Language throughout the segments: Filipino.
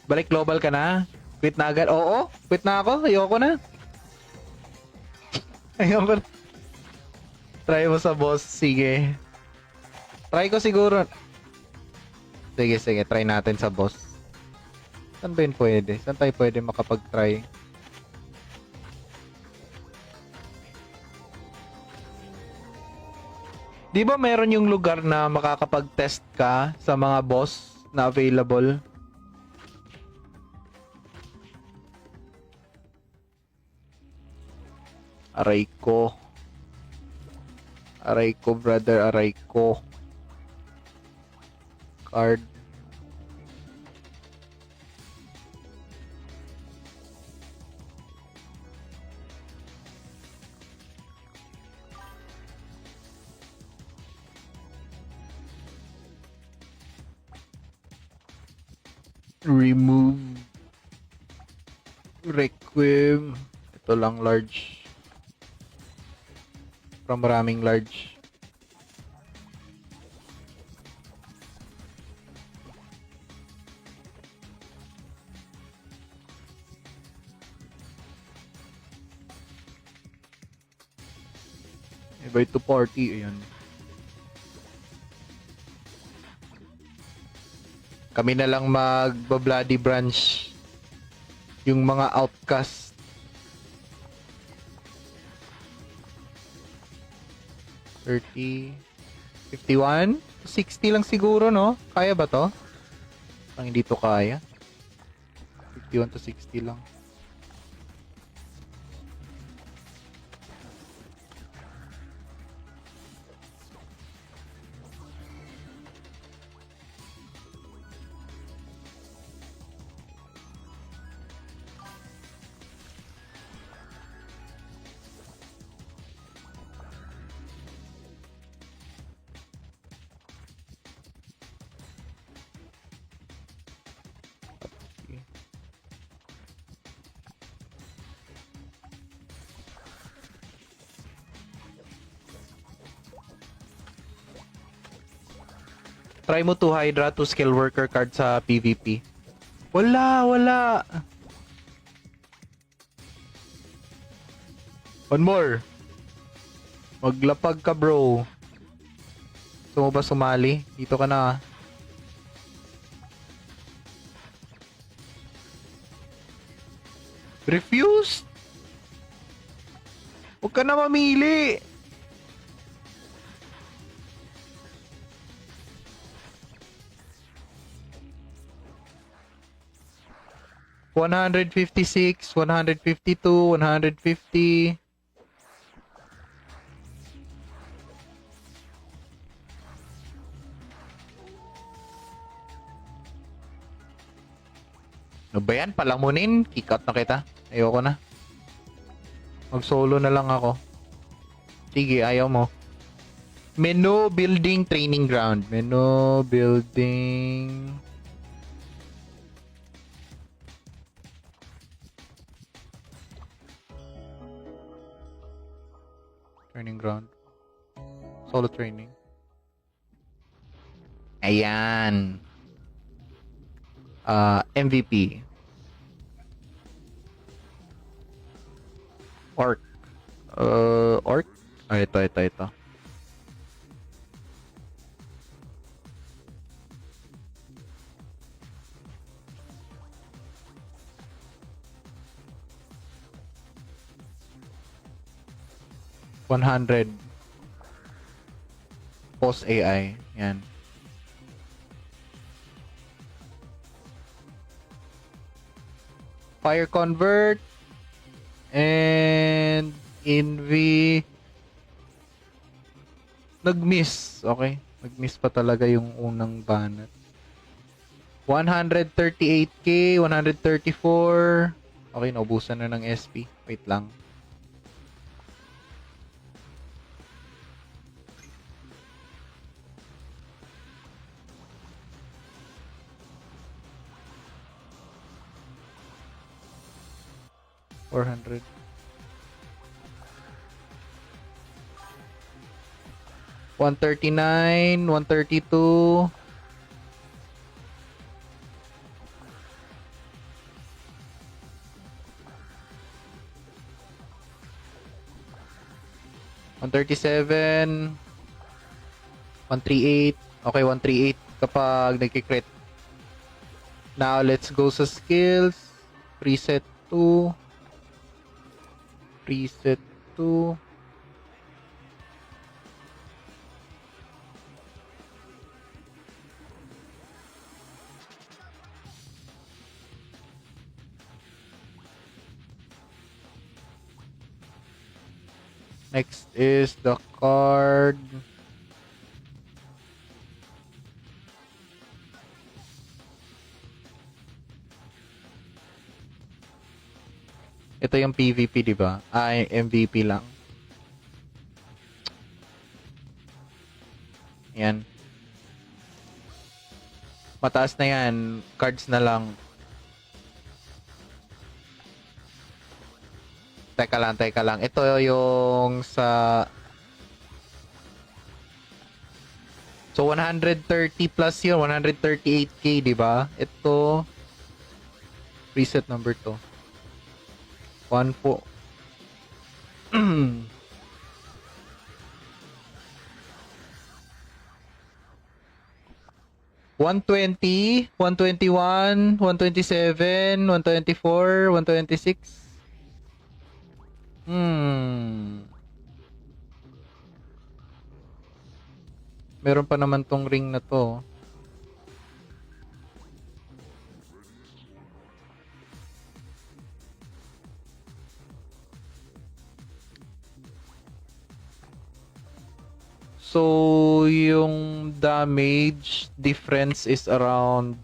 Balik global ka na? Quit na agad? Oo, quit na ako. Ayoko na. Ayoko na. Try mo sa boss. Sige. Try ko siguro. Sige, sige. Try natin sa boss. Saan ba yun pwede? Saan tayo pwede makapag-try? Di ba meron yung lugar na makakapag-test ka sa mga boss na available? Aray ko. Aray ko, brother. Aray ko. Card. Remove. Requiem. Ito lang large. From maraming large. Invite to party. Ayan. Kami na lang mag-bloody branch. Yung mga outcast. $30, $51, $60 lang siguro, no? Kaya ba to? Ang hindi to kaya. $51 to $60 lang. Try mo to Hydra to skill worker card sa PvP. Wala, wala. One more. Maglapag ka, bro. Gusto mo ba sumali? Dito ka na. Refuse? Huwag ka na mamili. $156, $152, $150. Ano ba yan? Palamunin? Kick out na kita. Ayoko na. Mag-solo na lang ako. Sige, ayaw mo. Menu building training ground. Menu building... Training ground. Solo training. Ayan. MVP. Orc. Orc? Ah, ito. $100. Post AI. Yan. Fire convert. And Envy. Nag-miss. Okay. Nag-miss pa talaga yung unang banat. 138k, 134. Okay, naubusan na ng SP. Wait lang. $400. 139, 132. 137. 138. Okay, 138 kapag nagkikrit. Now, let's go sa skills. Preset 2. Preset 2. Next is the card. Ito yung PVP, di ba? MVP lang. Yan. Mataas na yan. Cards na lang. Teka lang. Ito yung sa... So, 130 plus yun. 138k, di ba? Ito... Preset number 2. 1 po. 120, 121, 127, 124, 126. Meron pa naman tong ring na to. So, yung damage difference is around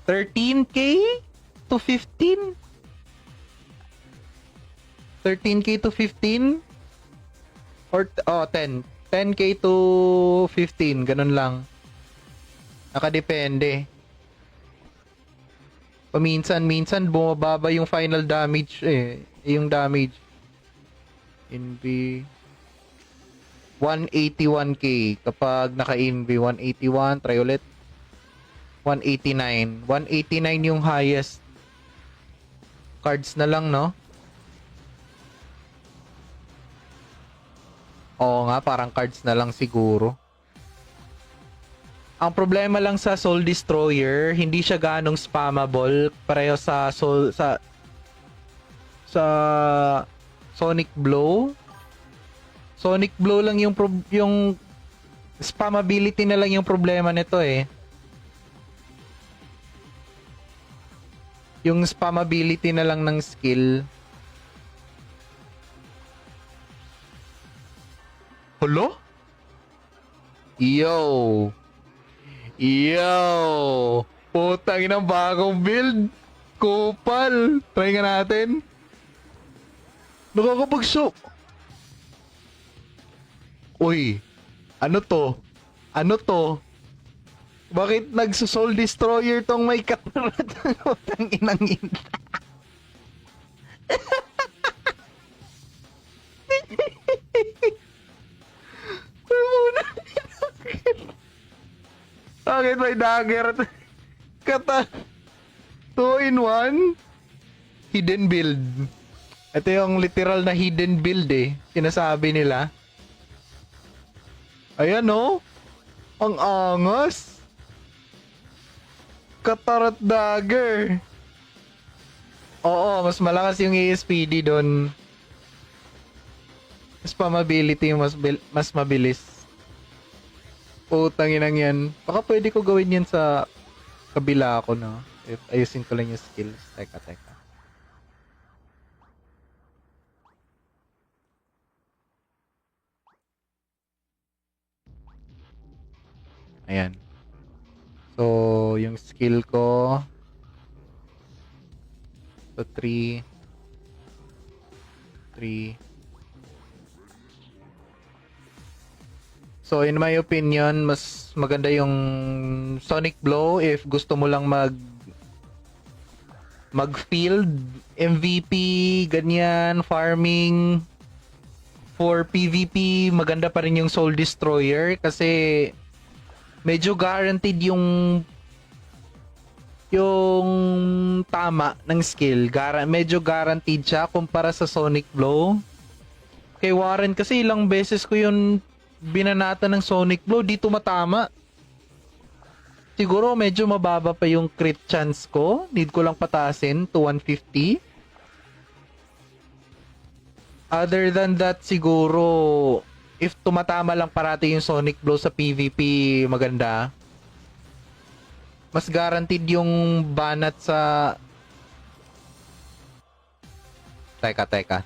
13k to 15? 13k to 15? Or, 10. 10k to 15. Ganun lang. Nakadepende. Paminsan-minsan bumababa yung final damage eh. Yung damage. NB 181k kapag naka-NB 181, try ulit. 189. 189 yung highest. Cards na lang, no? Oo nga, parang cards na lang siguro. Ang problema lang sa Soul Destroyer, hindi siya ganong spammable pareho sa sa Sonic Blow. Sonic Blow lang yung spammability na lang yung problema nito eh. Yung spammability na lang ng skill. Hello? Yo! Putang ina, bagong build. Kupal. Try nga natin. Nakakapag-show. Uy. Ano to? Bakit nagso-Soul Destroyer tong may katarat ng utang inang ina? Bakit may dagger? Kata 2 in 1 hidden build. Ito yung literal na hidden build eh. Sinasabi nila. Ayan oh. Ang angas. Katarat dagger. Oo, mas malakas yung ESPD doon. Spammability mas mabilis. Putang inang yan. Baka pwede ko gawin yan sa kabila ako, no? If ayusin ko lang yung skills. Teka. Ayan. So, yung skill ko. So, 3. So, in my opinion, mas maganda yung Sonic Blow if gusto mo lang mag-field, MVP, ganyan, farming. For PvP, maganda pa rin yung Soul Destroyer kasi medyo guaranteed yung tama ng skill. Medyo guaranteed siya kumpara sa Sonic Blow. Kay Warren kasi ilang beses ko yun binanata ng Sonic Blow, di tumatama. Siguro medyo mababa pa yung crit chance ko. Need ko lang patasin to 150. Other than that, siguro if tumatama lang parati yung Sonic Blow sa PvP, maganda. Mas guaranteed yung banat sa... Teka.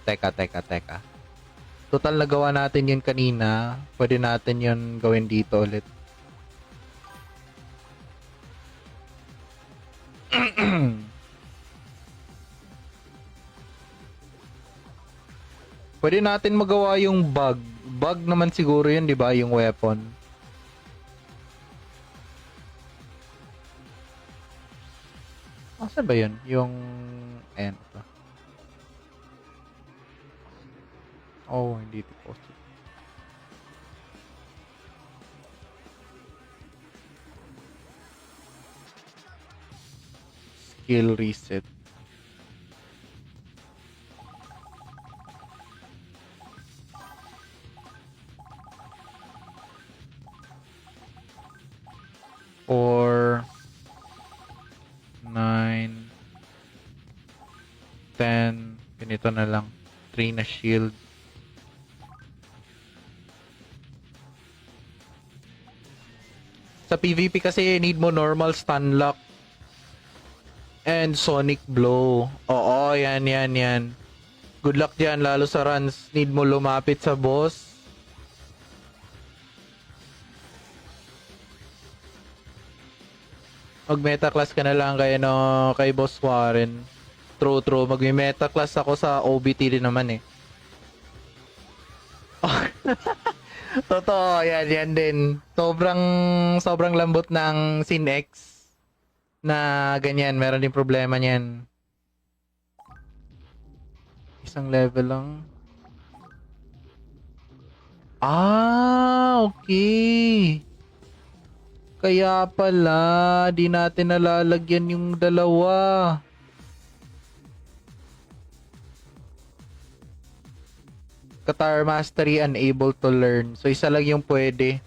Total nagawa natin yun kanina. Pwede natin yun gawin dito ulit. Pwede natin magawa yung bug. Bug naman siguro yun, di ba? Yung weapon. Asa ba yun? Yung... Ayan ito. Oh, hindi ito possible. Skill reset. Or 9 10 ganito na lang. 3 na shield. Sa PvP kasi need mo normal stun lock and Sonic Blow. Oo, yan. Good luck dyan, lalo sa runs. Need mo lumapit sa boss. Mag-meta class ka na lang kay Boss Warren. True. Mag-meta class ako sa OBT din naman eh. Totoo, yan din. Sobrang lambot ng Sin X na ganyan. Meron din problema niyan. Isang level lang. Okay. Kaya pala, di natin nalalagyan yung dalawa. Katar Mastery unable to learn. So, isa lang yung pwede.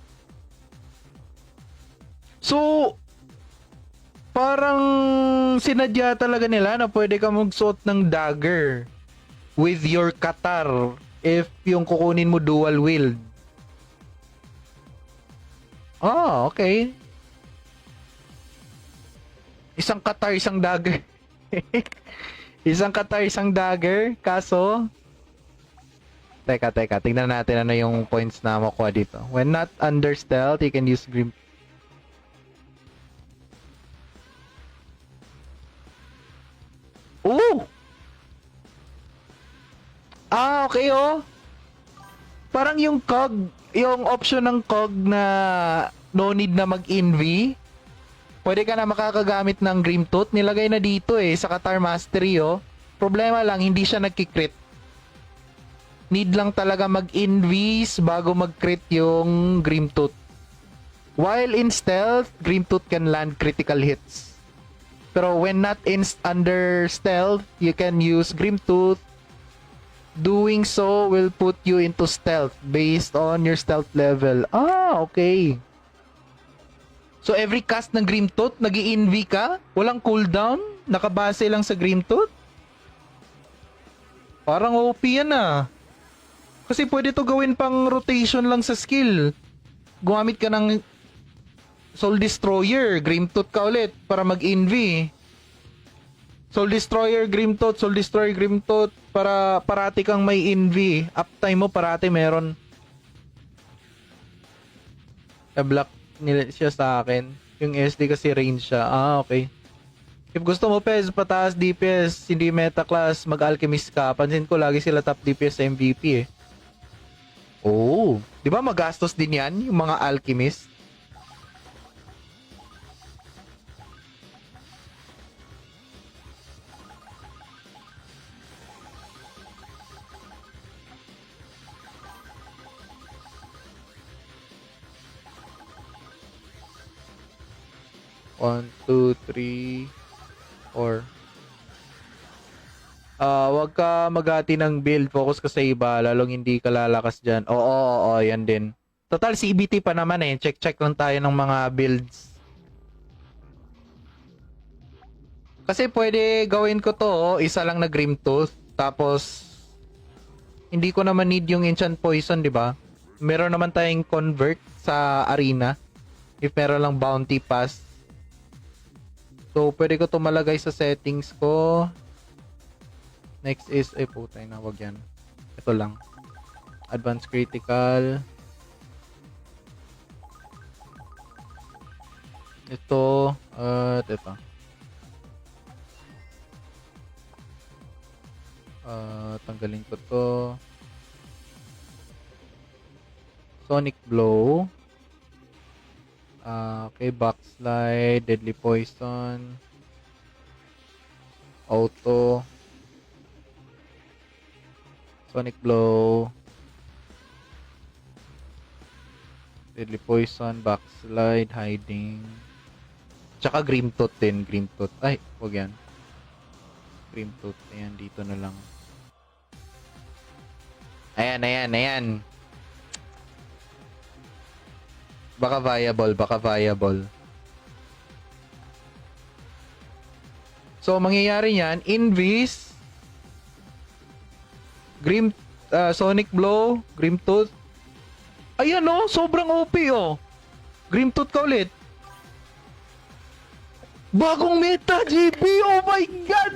So, parang sinadya talaga nila na pwede ka magsuot ng dagger with your Katar if yung kukunin mo dual wield. Oh, okay. Isang Katar, isang dagger. Isang Katar, isang dagger. Kaso, Teka. Tingnan natin ano yung points na makuha dito. When not under stealth, you can use Grim. Oh! Okay oh. Parang yung cog, yung option ng cog na no need na mag-envy. Pwede ka na makakagamit ng Grim Tooth. Nilagay na dito sa Katar Mastery oh. Problema lang, hindi siya nagki-crit. Need lang talaga mag-invis bago mag-crit yung Grim Tooth. While in stealth, Grim Tooth can land critical hits. Pero when not under stealth, you can use Grim Tooth. Doing so will put you into stealth based on your stealth level. Okay. So every cast ng Grim Tooth, nag-i-invi ka? Walang cooldown? Nakabase lang sa Grim Tooth? Parang OP yan ah. Kasi pwede to gawin pang rotation lang sa skill. Gumamit ka ng Soul Destroyer, Grim Tooth ka ulit para mag-envy. Soul Destroyer, Grim Tooth, Soul Destroyer, Grim Tooth para parati kang may envy. Uptime mo parati meron. Na-block nila siya sa akin. Yung SD kasi range siya. Okay. If gusto mo pataas DPS, hindi meta class, mag-alchemist ka. Pansin ko lagi sila top DPS sa MVP eh. Oh, 'di ba magastos din 'yan yung mga alchemist? One, two, three, four. Wag ka maghati ng build, focus ka sa iba, lalong hindi ka lalakas diyan. Oo, yan din. Total CBT pa naman eh. Check lang tayo ng mga builds. Kasi pwede gawin ko to, isa lang na Grim Tooth, tapos hindi ko naman need yung enchant poison, di ba? Meron naman tayong convert sa arena if meron lang bounty pass. So pwede ko to malagay sa settings ko. Next is, putay na, wag yan. Ito lang. Advanced critical. Ito, ito. Tanggalin ko to. Sonic Blow. Okay, Backslide, Deadly Poison. Auto. Sonic Blow. Deadly Poison, Backslide, Hiding. Tsaka Grim Tooth din, Grim Tooth. Ay, wag yan. Grim Tooth. Ayan, dito na lang. Ayan. Baka viable. So, mangyayari yan, Invis, Grim, Sonic Blow, Grim Tooth. Ayan oh, sobrang OP oh. Grim Tooth ka ulit. Bagong meta, GB! Oh my God!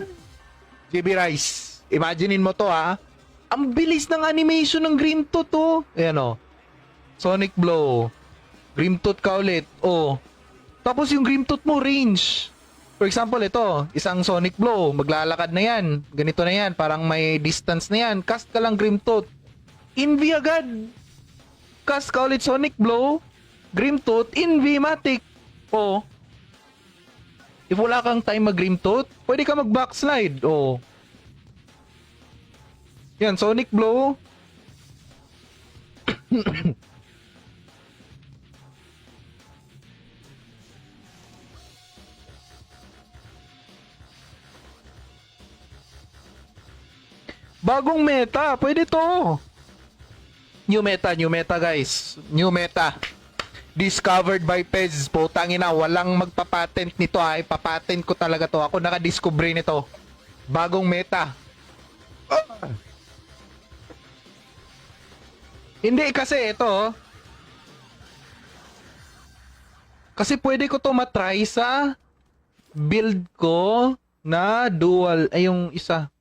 GB Rice, imaginein mo to ha. Ang bilis ng animation ng Grim Tooth oh. Ayan oh. Sonic Blow. Grim Tooth ka ulit. Oh. Tapos yung Grim Tooth mo, range. For example, ito. Isang Sonic Blow. Maglalakad na yan. Ganito na yan. Parang may distance na yan. Cast ka lang Grim Tooth. Envy agad. Cast ka ulit Sonic Blow. Grim Tooth. Envy Matic. Oh. If wala kang time mag-Grim Tooth, pwede ka mag-backslide. Oh. Yan, Sonic Blow. Bagong meta, pwede to. New meta guys. New meta. Discovered by Pez. Putangin na, walang magpapatent nito ha. Ipapatent ko talaga to. Ako nakadiscover nito. Bagong meta. Hindi kasi ito. Kasi pwede ko to matry sa build ko na dual. Ay yung isa.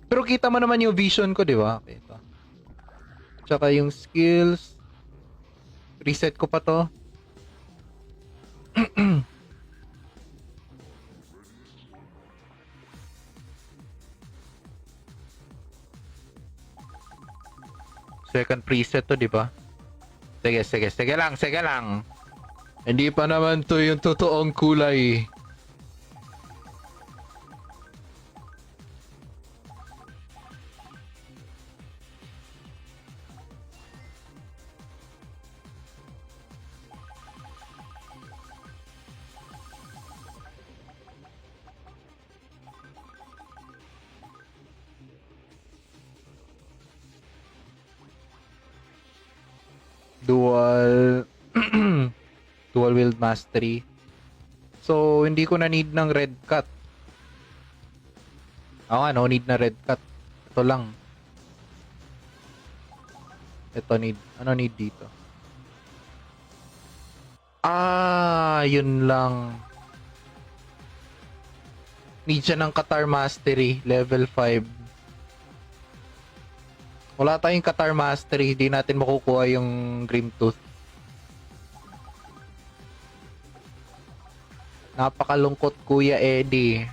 Pero kita mo naman yung vision ko, di ba? Okay, ito. Tsaka yung skills. Reset ko pa to. Second preset to, di ba? Sige lang. Hindi pa naman to yung totoong kulay. Dual dual wield mastery. So hindi ko na need ng red cut. No need na red cut. Ito lang. Ito need. Ano need dito? Yun lang. Need siya ng Qatar Mastery level 5. Wala tayong Qatar Mastery, hindi natin makukuha yung Grim Tooth. Napakalungkot, Kuya Eddie.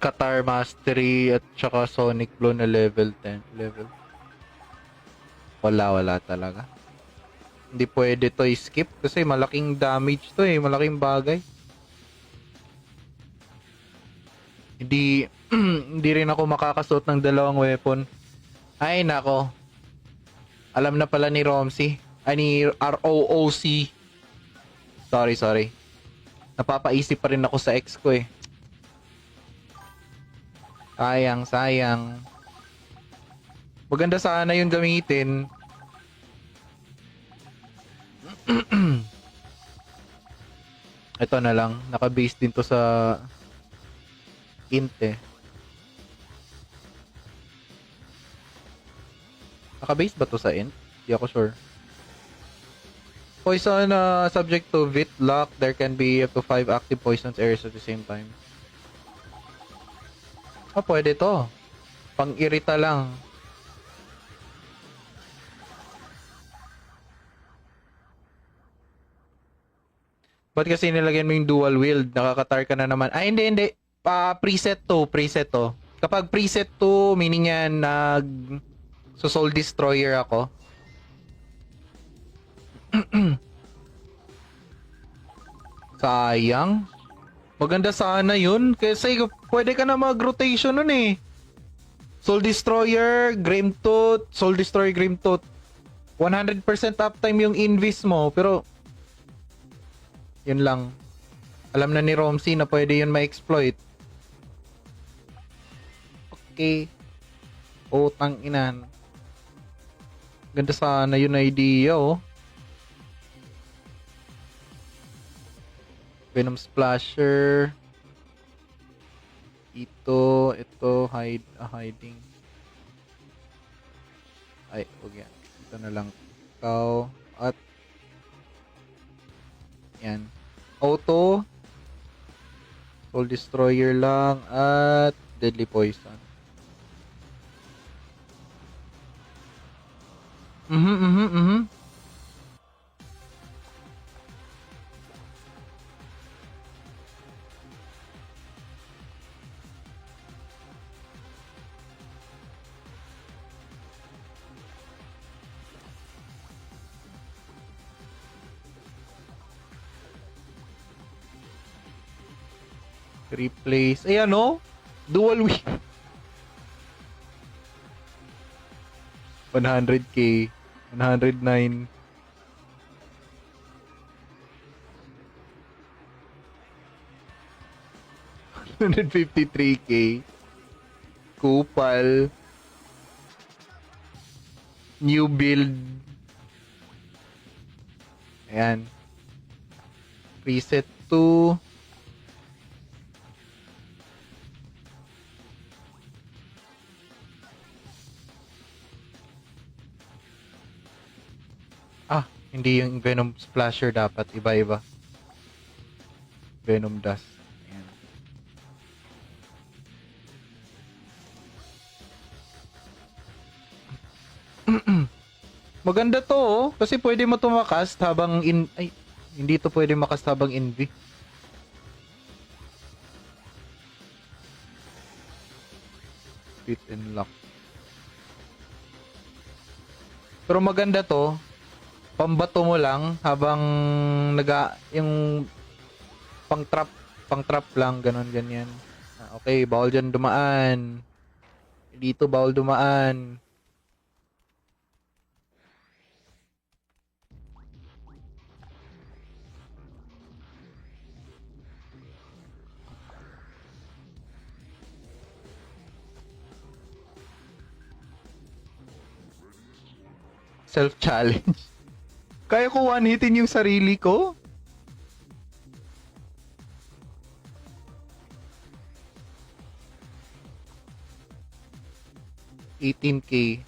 Qatar Mastery at saka Sonic Blow na level 10. Wala talaga. Hindi pwede to skip kasi malaking damage to malaking bagay. Hindi hindi rin ako makakasuot ng dalawang weapon. Ay nako. Alam na pala ni Romsey. Ay, ni ROOC. Sorry. Napapaisip pa rin ako sa ex ko eh. Sayang. Maganda sana yun gamitin. Ito na lang. Naka-base din to sa int eh. Naka-base ba to sa int? Di ako sure. Poison subject to Vit lock. There can be up to 5 active poisons areas at the same time. Pwede to. Pang-irita lang. Ba't kasi nilagyan mo yung dual wield? Nakakatar ka na naman. Ay, hindi. Preset to. Kapag preset to, meaning yan, Soul Destroyer ako. Sayang. Maganda sana yun. Kasi pwede ka na mag-rotation nun eh. Soul Destroyer, Grimtooth, Soul Destroyer, Grimtooth. 100% uptime yung invis mo. Pero, yun lang. Alam na ni Romsey na pwede yun ma-exploit. Okay. Tang inan. Ganda sana yun idea oh. Venom Splasher. Ito hiding. Ay, wag yan. Ito na lang. Ikaw. At yan. Auto. Soul Destroyer lang. At Deadly Poison. Replace. Ayan o. Dual wheel. 100k. 109. $153k. Kupal. New build. Ayan. Preset 2. Hindi yung Venom Splasher dapat. Iba-iba. Venom Dust. Ayan. Maganda to oh. Kasi pwede mo tumakast habang hindi to pwede makast habang envy. Fit and lock. Pero maganda to. Pambato mo lang habang yung pang-trap lang, ganyan. Okay, bawal dyan dumaan. Dito bawal dumaan. Self-challenge. Kaya ko one-hitin yung sarili ko? $18k.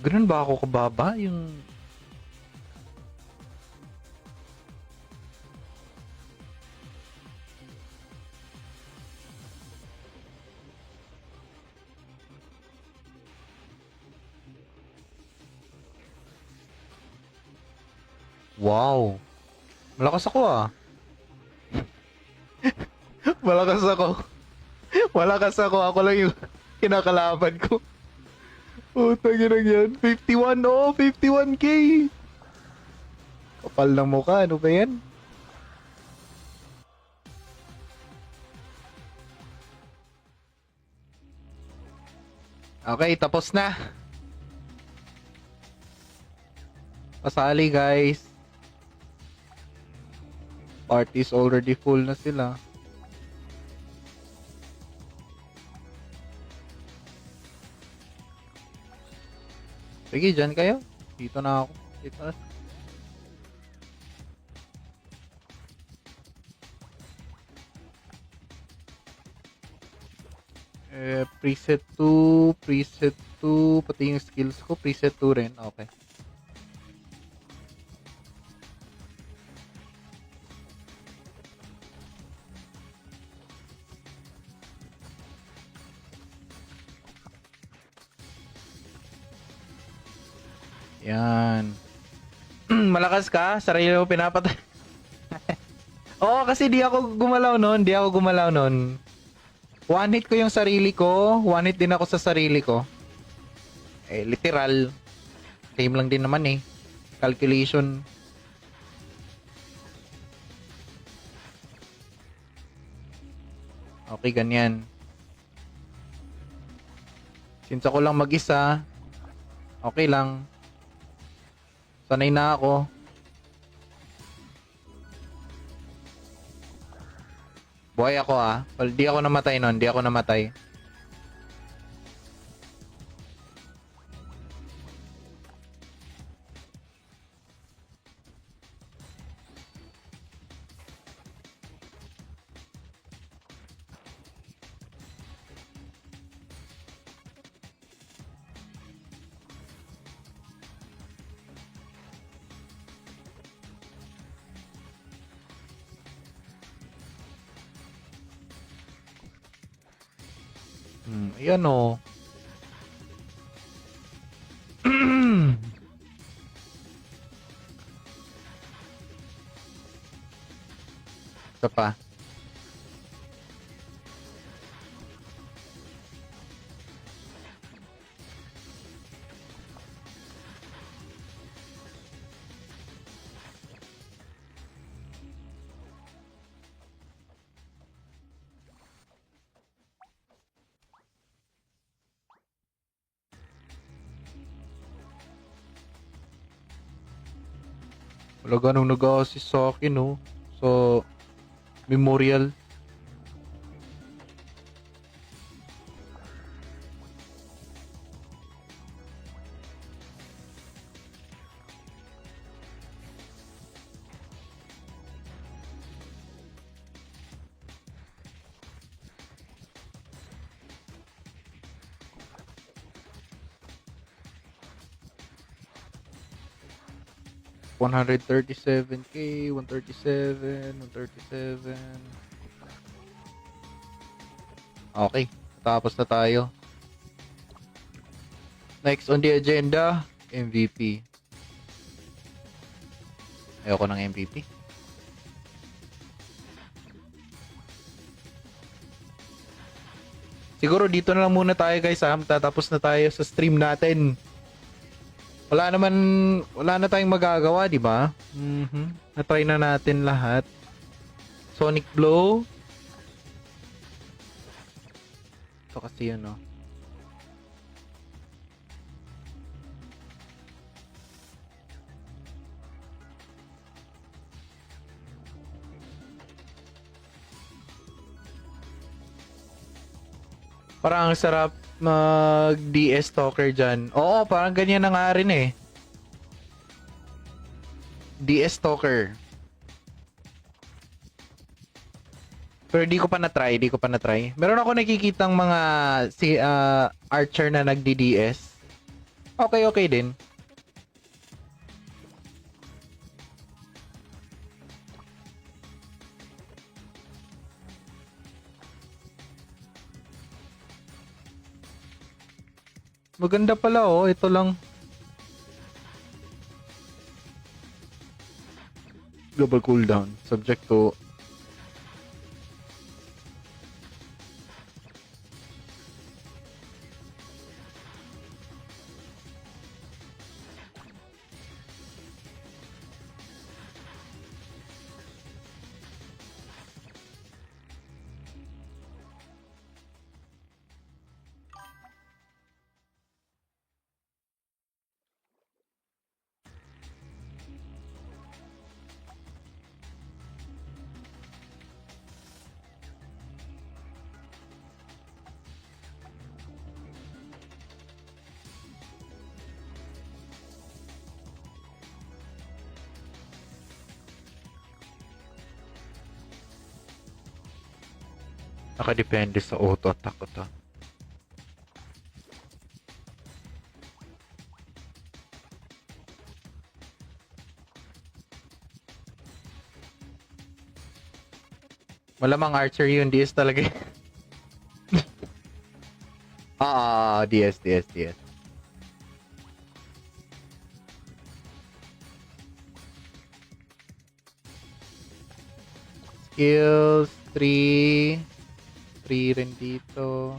Ganun ba ako kababa? Yung... Wow. Malakas ako ah. Malakas ako. Malakas ako. Ako lang yung kinakalaban ko. Putang ina yan. 51 oh, 51k. Kapal ng mukha. Ano ba yan? Okay, tapos na. Pasali guys. Party is already full na sila. Sige, dyan kayo. Dito na ako. Dito na. Preset 2, preset 2, pati yung skills ko, preset 2 rin. Okay. Yan. Malakas ka? Sarili mo pinapatay. Oo, kasi di ako gumalaw nun. Di ako gumalaw nun. One hit ko yung sarili ko. One hit din ako sa sarili ko. Literal. Same lang din naman eh. Calculation. Okay, ganyan. Since ako lang mag-isa, okay lang. Sanay na ako. Buhay ako ah. Well, di ako namatay nun. Di ako namatay. Ayan o. Isa pa. Wala ganong nag-assist sa akin no. So, memorial. $137K, 137, 137. Okay, tapos na tayo. Next on the agenda, MVP. Ayoko ng MVP. Siguro dito na lang muna tayo guys ha. Tatapos na tayo sa stream natin. Wala na tayong magagawa, di ba? Na-try na natin lahat. Sonic Blow. Ito kasi yun, no? Parang ang sarap mag DS Talker dyan. Oo, parang ganyan na nga rin eh. DS Talker. Pero di ko pa na-try. Meron ako nakikitang mga archer na nagdi-DS. Okay din. Maganda pala oh, ito lang. Global cooldown subject to Nakadepende sa auto attack ko to. Malamang archer yun, DS talaga. DS, DS, DS. Skills, 3. 3 rin dito.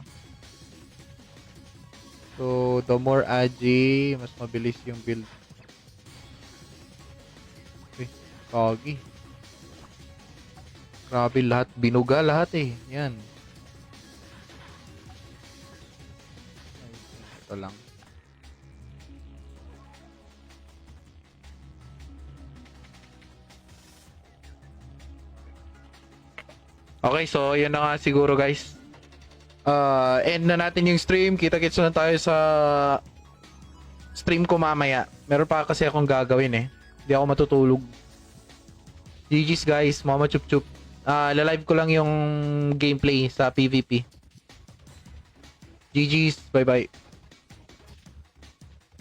So, the more agi, mas mabilis yung build. Okay, kagi. Grabe lahat, binuga lahat eh. Yan. Ito lang. Okay, so yun na nga siguro guys. End na natin yung stream. Kita-kits na tayo sa stream ko mamaya. Meron pa kasi akong gagawin eh. Hindi ako matutulog. GG's guys, mama chup chup. Lalive ko lang yung gameplay sa PvP. GG's, bye bye.